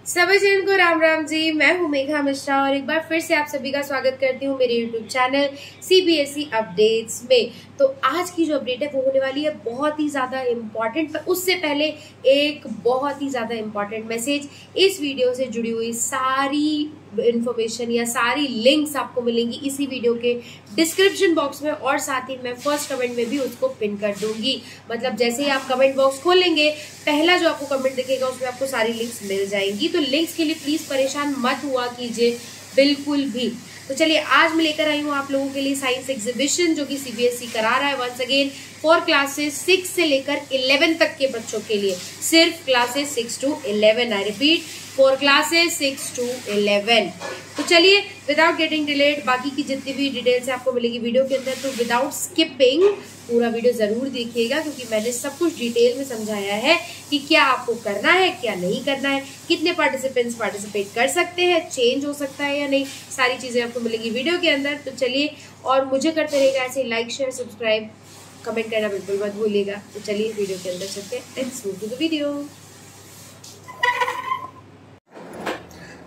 सभी जन को राम राम जी। मैं हूं मेघा मिश्रा और एक बार फिर से आप सभी का स्वागत करती हूं मेरे YouTube चैनल CBSE अपडेट्स में। तो आज की जो अपडेट है वो होने वाली है बहुत ही ज़्यादा इम्पॉर्टेंट, पर उससे पहले एक बहुत ही ज़्यादा इम्पॉर्टेंट मैसेज। इस वीडियो से जुड़ी हुई सारी इन्फॉर्मेशन या सारी लिंक्स आपको मिलेंगी इसी वीडियो के डिस्क्रिप्शन बॉक्स में, और साथ ही मैं फर्स्ट कमेंट में भी उसको पिन कर दूंगी। मतलब जैसे ही आप कमेंट बॉक्स खोलेंगे, पहला जो आपको कमेंट दिखेगा उसमें आपको सारी लिंक्स मिल जाएंगी। तो लिंक्स के लिए प्लीज परेशान मत हुआ कीजिए बिल्कुल भी। तो चलिए, आज मैं लेकर आई हूँ आप लोगों के लिए साइंस एग्जीबिशन, जो कि CBSE करा रहा है वंस अगेन फॉर क्लासेस 6 से लेकर 11 तक के बच्चों के लिए। सिर्फ classes 6 to 11, I repeat, for classes 6 to 11। तो चलिए, विदाउट गेटिंग डिलेड, बाकी की जितनी भी डिटेल्स आपको मिलेगी वीडियो के अंदर, तो विदाउट स्किपिंग पूरा वीडियो जरूर देखिएगा, क्योंकि मैंने सब कुछ डिटेल में समझाया है कि क्या आपको करना है, क्या नहीं करना है, कितने पार्टिसिपेंट्स पार्टिसिपेट कर सकते हैं, चेंज हो सकता है या नहीं, सारी चीजें आपको मिलेगी वीडियो के अंदर। तो चलिए, और मुझे करते रहेगा ऐसे लाइक शेयर सब्सक्राइब कमेंट करना बिल्कुल मत भूलिएगा। तो चलिए वीडियो के अंदर चलते हैं। Let's move to the video.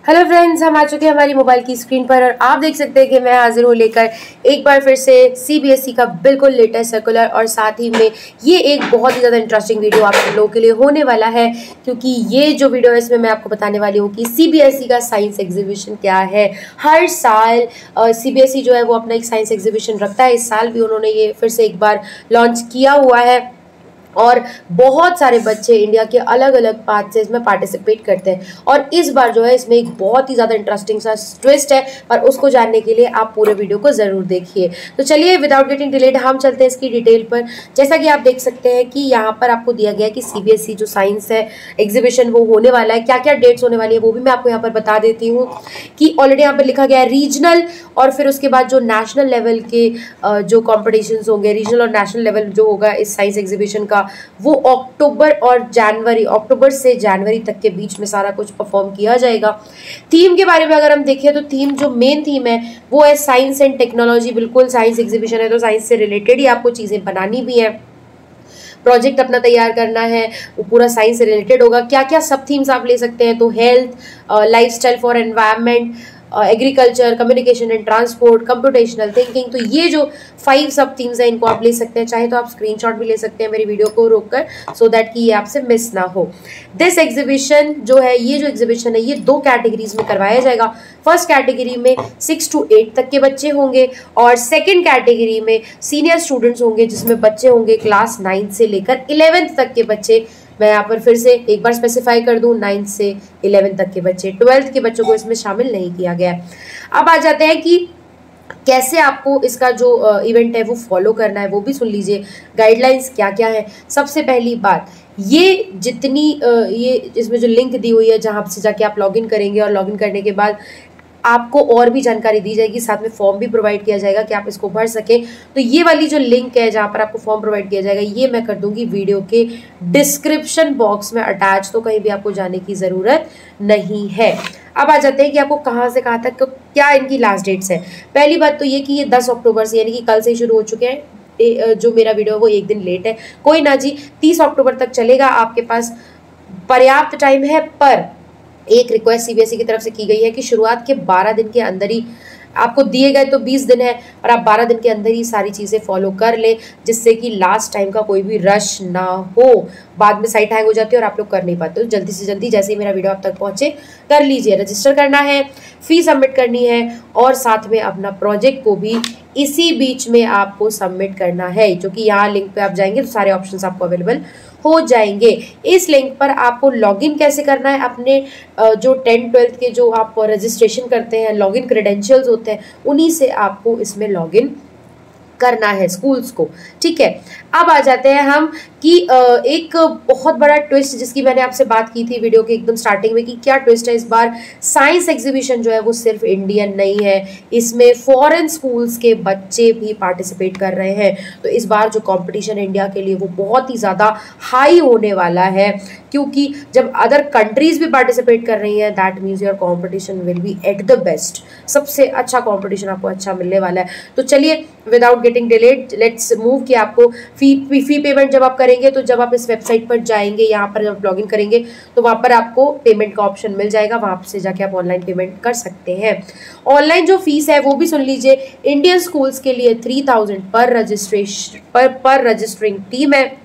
Hello friends, हम आ चुके हैं हमारी मोबाइल की स्क्रीन पर और आप देख सकते हैं कि मैं हाजिर हूँ लेकर एक बार फिर से CBSE का बिल्कुल लेटेस्ट सर्कुलर, और साथ ही में ये एक बहुत ही ज़्यादा इंटरेस्टिंग वीडियो आप लोगों के लिए होने वाला है, क्योंकि ये जो वीडियो है इसमें मैं आपको बताने वाली हूँ कि CBSE का साइंस एग्जीबिशन क्या है। हर साल CBSE जो है वो अपना एक साइंस एग्जीबिशन रखता है। इस साल भी उन्होंने ये फिर से एक बार लॉन्च किया हुआ है और बहुत सारे बच्चे इंडिया के अलग अलग पार्ट से इसमें पार्टिसिपेट करते हैं। और इस बार जो है इसमें एक बहुत ही ज़्यादा इंटरेस्टिंग सा ट्विस्ट है, और उसको जानने के लिए आप पूरे वीडियो को ज़रूर देखिए। तो चलिए, विदाउट गेटिंग डिलेड हम चलते हैं इसकी डिटेल पर। जैसा कि आप देख सकते हैं कि यहाँ पर आपको दिया गया है कि CBSE जो साइंस है एग्जीबिशन वो होने वाला है। क्या क्या डेट्स होने वाली है वो भी मैं आपको यहाँ पर बता देती हूँ कि ऑलरेडी यहाँ पर लिखा गया है रीजनल, और फिर उसके बाद जो नेशनल लेवल के जो कॉम्पिटिशन्स होंगे, रीजनल और नेशनल लेवल जो होगा इस साइंस एग्जीबिशन का, वो अक्टूबर से जनवरी तक के बीच में सारा कुछ परफॉर्म किया जाएगा। थीम के बारे में अगर हम देखें तो थीम, जो मेन थीम है वो है साइंस एंड टेक्नोलॉजी। बिल्कुल साइंस एग्जीबिशन है तो साइंस से रिलेटेड ही आपको चीजें बनानी भी है, प्रोजेक्ट अपना तैयार करना है, वो पूरा साइंस से रिलेटेड होगा। क्या क्या सब थीम्स आप ले सकते हैं, तो health, lifestyle for environment, agriculture, communication and transport, computational thinking. तो ये जो 5 सब थीम्स हैं इनको आप ले सकते हैं। चाहे तो आप स्क्रीनशॉट भी ले सकते हैं मेरी वीडियो को रोककर, सो दैट कि ये आपसे मिस ना हो। दिस एग्जीबिशन जो है, ये जो एग्जीबिशन है ये 2 कैटेगरीज में करवाया जाएगा। फर्स्ट कैटेगरी में 6 to 8 तक के बच्चे होंगे, और सेकेंड कैटेगरी में सीनियर स्टूडेंट्स होंगे, जिसमें बच्चे होंगे क्लास 9 से लेकर 11th तक के बच्चे। मैं यहाँ पर फिर से एक बार स्पेसिफाई कर दूं, 9 से 11 तक के बच्चे, 12th के बच्चों को इसमें शामिल नहीं किया गया है। अब आ जाते हैं कि कैसे आपको इसका जो इवेंट है वो फॉलो करना है, वो भी सुन लीजिए। गाइडलाइंस क्या क्या है। सबसे पहली बात, ये जितनी ये इसमें जो लिंक दी हुई है जहाँ से जाके आप लॉगिन करेंगे, और लॉगिन करने के बाद आपको और भी जानकारी दी जाएगी, साथ में फॉर्म भी प्रोवाइड किया जाएगा कि आप इसको भर सकें। तो ये वाली जो लिंक है जहाँ पर आपको फॉर्म प्रोवाइड किया जाएगा, ये मैं कर दूंगी वीडियो के डिस्क्रिप्शन बॉक्स में अटैच, तो कहीं भी आपको जाने की ज़रूरत नहीं है। अब आ जाते हैं कि आपको कहाँ से कहाँ तक क्या इनकी लास्ट डेट्स है। पहली बात तो ये कि ये 10 अक्टूबर से, यानी कि कल से शुरू हो चुके हैं। जो मेरा वीडियो है वो एक दिन लेट है, कोई ना जी, 30 अक्टूबर तक चलेगा। आपके पास पर्याप्त टाइम है, पर एक रिक्वेस्ट CBSE की तरफ से की गई है कि शुरुआत के 12 दिन के अंदर ही, आपको दिए गए तो 20 दिन है, और आप 12 दिन के अंदर ही सारी चीज़ें फॉलो कर लें, जिससे कि लास्ट टाइम का कोई भी रश ना हो। बाद में साइट हैंग हो जाती है और आप लोग कर नहीं पाते। तो जल्दी से जल्दी जैसे ही मेरा वीडियो आप तक पहुंचे कर लीजिए। रजिस्टर करना है, फी सबमिट करनी है, और साथ में अपना प्रोजेक्ट को भी इसी बीच में आपको सबमिट करना है, जो कि यहाँ लिंक पे आप जाएंगे तो सारे ऑप्शंस आपको अवेलेबल हो जाएंगे। इस लिंक पर आपको लॉगिन कैसे करना है, अपने जो 10th-12th के जो आप रजिस्ट्रेशन करते हैं, लॉगिन क्रेडेंशियल्स होते हैं, उन्हीं से आपको इसमें लॉगिन करना है स्कूल्स को। ठीक है, अब आ जाते हैं हम कि एक बहुत बड़ा ट्विस्ट जिसकी मैंने आपसे बात की थी वीडियो के एकदम स्टार्टिंग में, कि क्या ट्विस्ट है इस बार। साइंस एग्जीबिशन जो है वो सिर्फ इंडियन नहीं है, इसमें फॉरेन स्कूल्स के बच्चे भी पार्टिसिपेट कर रहे हैं। तो इस बार जो कंपटीशन इंडिया के लिए वो बहुत ही ज़्यादा हाई होने वाला है, क्योंकि जब अदर कंट्रीज भी पार्टिसिपेट कर रही हैं, that means your competition will be at the best. सबसे अच्छा कंपटीशन आपको अच्छा मिलने वाला है। तो चलिए, without getting delayed let's move कि आपको फी पेमेंट जब आप करेंगे तो जब आप इस वेबसाइट पर जाएंगे, यहाँ पर जब लॉगिन करेंगे तो वहाँ पर आपको पेमेंट का ऑप्शन मिल जाएगा, वहाँ से जाके आप ऑनलाइन पेमेंट कर सकते हैं। ऑनलाइन जो फीस है वो भी सुन लीजिए, इंडियन स्कूल्स के लिए 3000 पर रजिस्ट्रेशन पर रजिस्टरिंग टीम है,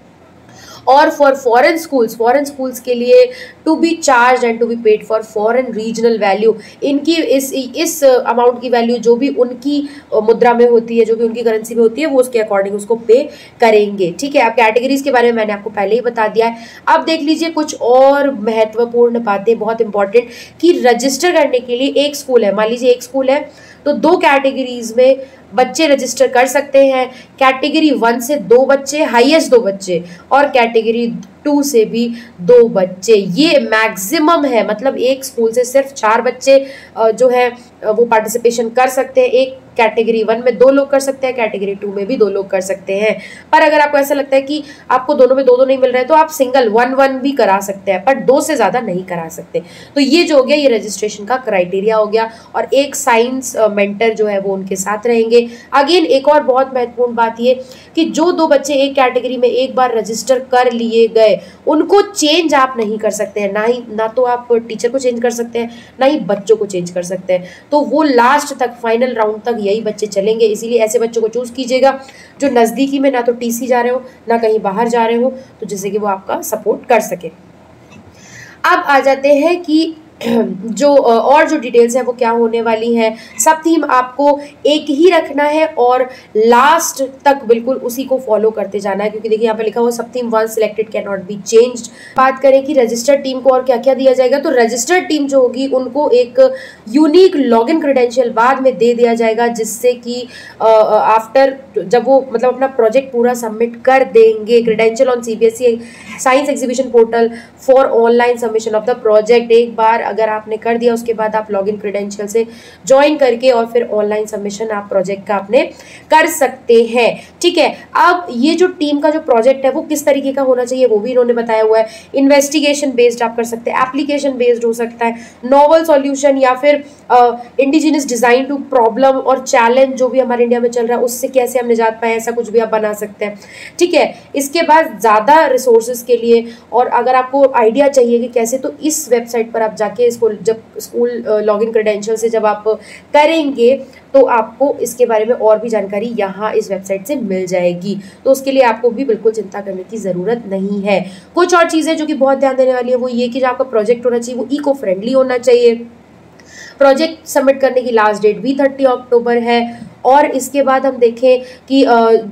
और फॉर फॉरेन स्कूल्स के लिए to be charge and to be paid for foreign regional value, इनकी इस अमाउंट की वैल्यू जो भी उनकी मुद्रा में होती है, जो भी उनकी करेंसी में होती है, वो उसके अकॉर्डिंग उसको पे करेंगे। ठीक है, अब कैटेगरीज के बारे में मैंने आपको पहले ही बता दिया है। अब देख लीजिए कुछ और महत्वपूर्ण बातें, बहुत इंपॉर्टेंट, कि रजिस्टर करने के लिए एक स्कूल है, मान लीजिए एक स्कूल है तो 2 कैटेगरीज में बच्चे रजिस्टर कर सकते हैं। कैटेगरी 1 से 2 बच्चे, हाईएस्ट 2 बच्चे, और कैटेगरी 2 से भी 2 बच्चे। ये मैक्सिमम है, मतलब एक स्कूल से सिर्फ 4 बच्चे जो है वो पार्टिसिपेशन कर सकते हैं। एक कैटेगरी 1 में 2 लोग कर सकते हैं, कैटेगरी 2 में भी 2 लोग कर सकते हैं। पर अगर आपको ऐसा लगता है कि आपको दोनों में 2-2 नहीं मिल रहे हैं तो आप सिंगल 1-1 भी करा सकते हैं, पर 2 से ज्यादा नहीं करा सकते। तो ये जो हो गया, ये रजिस्ट्रेशन का क्राइटेरिया हो गया, और एक साइंस मेंटर जो है वो उनके साथ रहेंगे। अगेन एक और बहुत महत्वपूर्ण बात ये कि जो 2 बच्चे एक कैटेगरी में एक बार रजिस्टर कर लिए गए, उनको चेंज आप नहीं कर सकते हैं, ना तो आप टीचर को चेंज कर सकते हैं, ना ही बच्चों को चेंज कर सकते हैं। तो वो लास्ट तक, फाइनल राउंड तक यही बच्चे चलेंगे। इसीलिए ऐसे बच्चों को चूज कीजिएगा जो नजदीकी में ना तो टीसी जा रहे हो, ना कहीं बाहर जा रहे हो, तो जिससे कि वो आपका सपोर्ट कर सके। अब आ जाते हैं कि जो डिटेल्स है वो क्या होने वाली है। सब थीम आपको एक ही रखना है और लास्ट तक बिल्कुल उसी को फॉलो करते जाना है, क्योंकि देखिए यहाँ पे लिखा हुआ सब theme once selected can not be changed. बात करें कि रजिस्टर्ड टीम को और क्या क्या दिया जाएगा, तो रजिस्टर्ड टीम जो होगी उनको एक यूनिक लॉगिन क्रेडेंशियल बाद में दे दिया जाएगा, जिससे कि आफ्टर जब वो मतलब अपना प्रोजेक्ट पूरा सबमिट कर देंगे, credential on CBSE science exhibition portal for online submission of the project. एक बार अगर आपने कर दिया उसके बाद आप लॉगिन क्रेडेंशियल से ज्वाइन करके और फिर ऑनलाइन सबमिशन आप प्रोजेक्ट का अपने कर सकते हैं। ठीक है, अब ये जो टीम का जो प्रोजेक्ट है वो किस तरीके का होना चाहिए वो भी इन्होंने बताया हुआ है। इन्वेस्टिगेशन बेस्ड आप कर सकते हैं, एप्लीकेशन बेस्ड हो सकता है, नॉवल सॉल्यूशन, या फिर इंडिजिनस डिजाइन टू प्रॉब्लम और चैलेंज जो भी हमारे इंडिया में चल रहा है उससे कैसे हम निजात पाए, ऐसा कुछ भी आप बना सकते हैं। ठीक है, इसके बाद ज्यादा रिसोर्सेज के लिए और अगर आपको आइडिया चाहिए कि कैसे, तो इस वेबसाइट पर आप जाके इसको जब स्कूल लॉगिन क्रेडेंशियल से जब आप करेंगे तो आपको इसके बारे में और भी जानकारी यहाँ इस वेबसाइट से मिल जाएगी। तो उसके लिए आपको भी बिल्कुल चिंता करने की ज़रूरत नहीं है। कुछ और चीज़ें जो कि बहुत ध्यान देने वाली है वो ये कि जो आपका प्रोजेक्ट होना चाहिए वो इको फ्रेंडली होना चाहिए। प्रोजेक्ट सबमिट करने की लास्ट डेट भी 30 अक्टूबर है। और इसके बाद हम देखें कि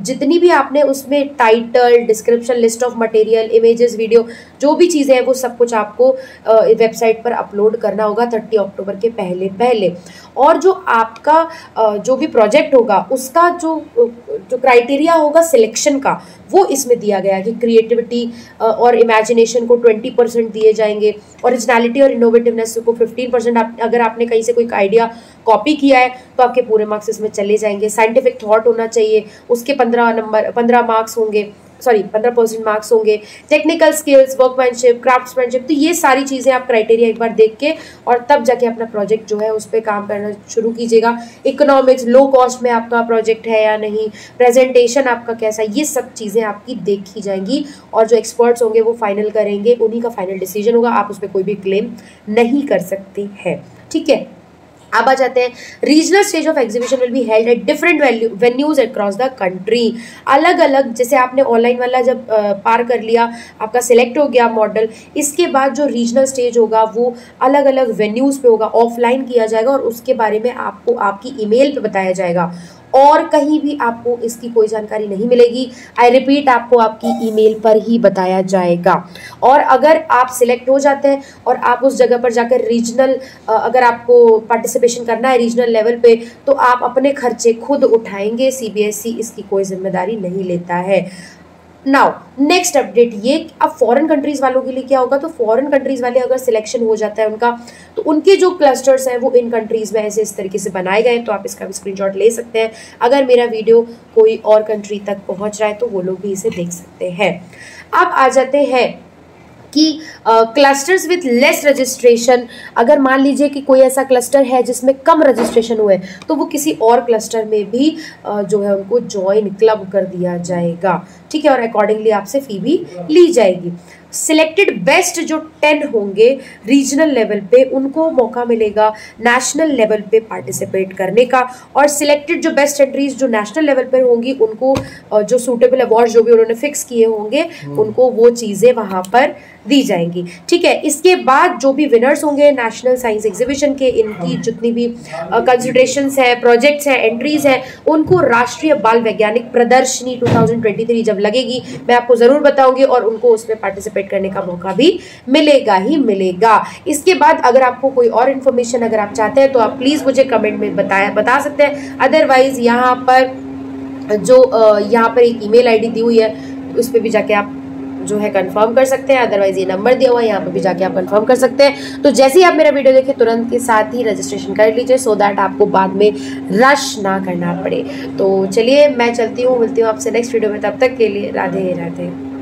जितनी भी आपने उसमें title, description, list of material, images, video, जो भी चीज़ें हैं वो सब कुछ आपको वेबसाइट पर अपलोड करना होगा 30 अक्टूबर के पहले। और जो आपका जो भी प्रोजेक्ट होगा उसका जो क्राइटेरिया होगा सिलेक्शन का वो इसमें दिया गया है कि क्रिएटिविटी और इमेजिनेशन को 20% दिए जाएंगे, ओरिजिनलिटी और इनोवेटिवनेस को 15%। अगर आपने कहीं से कोई आइडिया कॉपी किया है तो आपके पूरे मार्क्स इसमें चले जाएंगे। साइंटिफिक थॉट होना चाहिए, उसके 15 मार्क्स होंगे, 15% मार्क्स होंगे। टेक्निकल स्किल्स, वर्कमैनशिप, क्राफ्ट्समैनशिप, तो ये सारी चीज़ें आप क्राइटेरिया एक बार देख के और तब जाके अपना प्रोजेक्ट जो है उस पर काम करना शुरू कीजिएगा। इकोनॉमिक्स, लो कॉस्ट में आपका प्रोजेक्ट है या नहीं, प्रेजेंटेशन आपका कैसा, ये सब चीज़ें आपकी देखी जाएंगी और जो एक्सपर्ट्स होंगे वो फाइनल करेंगे, उन्हीं का फाइनल डिसीजन होगा, आप उस पर कोई भी क्लेम नहीं कर सकते हैं। ठीक है, अब आ जाते हैं regional stage of exhibition will be held at different venues across the country. अलग अलग, जैसे आपने ऑनलाइन वाला जब पार कर लिया, आपका सिलेक्ट हो गया मॉडल, इसके बाद जो रीजनल स्टेज होगा वो अलग अलग वेन्यूज पे होगा, ऑफलाइन किया जाएगा और उसके बारे में आपको आपकी ईमेल पे बताया जाएगा और कहीं भी आपको इसकी कोई जानकारी नहीं मिलेगी। आई रिपीट, आपको आपकी ईमेल पर ही बताया जाएगा। और अगर आप सिलेक्ट हो जाते हैं और आप उस जगह पर जाकर रीजनल, अगर आपको पार्टिसिपेशन करना है रीजनल लेवल पे, तो आप अपने खर्चे खुद उठाएंगे, सीबीएसई इसकी कोई जिम्मेदारी नहीं लेता है। नाउ नेक्स्ट अपडेट ये, अब फॉरेन कंट्रीज वालों के लिए क्या होगा, तो फॉरेन कंट्रीज वाले अगर सिलेक्शन हो जाता है उनका, तो उनके जो क्लस्टर्स हैं वो इन कंट्रीज में ऐसे इस तरीके से बनाए गए हैं, तो आप इसका भी स्क्रीनशॉट ले सकते हैं। अगर मेरा वीडियो कोई और कंट्री तक पहुंच रहा है तो वो लोग भी इसे देख सकते हैं। अब आ जाते हैं कि क्लस्टर्स विथ लेस रजिस्ट्रेशन, अगर मान लीजिए कि कोई ऐसा क्लस्टर है जिसमें कम रजिस्ट्रेशन हुए तो वो किसी और क्लस्टर में भी जो है उनको ज्वाइन क्लब कर दिया जाएगा, ठीक है, और अकॉर्डिंगली आपसे फी भी ली जाएगी। सिलेक्टेड बेस्ट जो 10 होंगे रीजनल लेवल पे उनको मौका मिलेगा नेशनल लेवल पे पार्टिसिपेट करने का, और सिलेक्टेड जो बेस्ट एंट्रीज जो नेशनल लेवल पर होंगी उनको जो सूटेबल अवार्ड जो भी उन्होंने फिक्स किए होंगे उनको वो चीज़ें वहाँ पर दी जाएंगी, ठीक है। इसके बाद जो भी विनर्स होंगे नेशनल साइंस एग्जीबिशन के, इनकी जितनी भी कंसिडरेशंस है, प्रोजेक्ट्स हैं, एंट्रीज हैं, उनको राष्ट्रीय बाल वैज्ञानिक प्रदर्शनी 2023 जब लगेगी मैं आपको ज़रूर बताऊंगी और उनको उसमें पार्टिसिपेट करने का मौका भी मिलेगा ही मिलेगा। इसके बाद अगर आपको कोई और इन्फॉर्मेशन अगर आप चाहते हैं तो आप प्लीज़ मुझे कमेंट में बता सकते हैं। अदरवाइज यहाँ पर जो यहाँ पर एक ईमेल आईडी दी हुई है उस पर भी जाके आप जो है कंफर्म कर सकते हैं, अदरवाइज ये नंबर दिया हुआ है यहाँ पर भी जाके आप कंफर्म कर सकते हैं। तो जैसे ही आप मेरा वीडियो देखें तुरंत के साथ ही रजिस्ट्रेशन कर लीजिए सो दैट आपको बाद में रश ना करना पड़े। तो चलिए मैं चलती हूँ, मिलती हूँ आपसे नेक्स्ट वीडियो में, तब तक के लिए राधे राधे।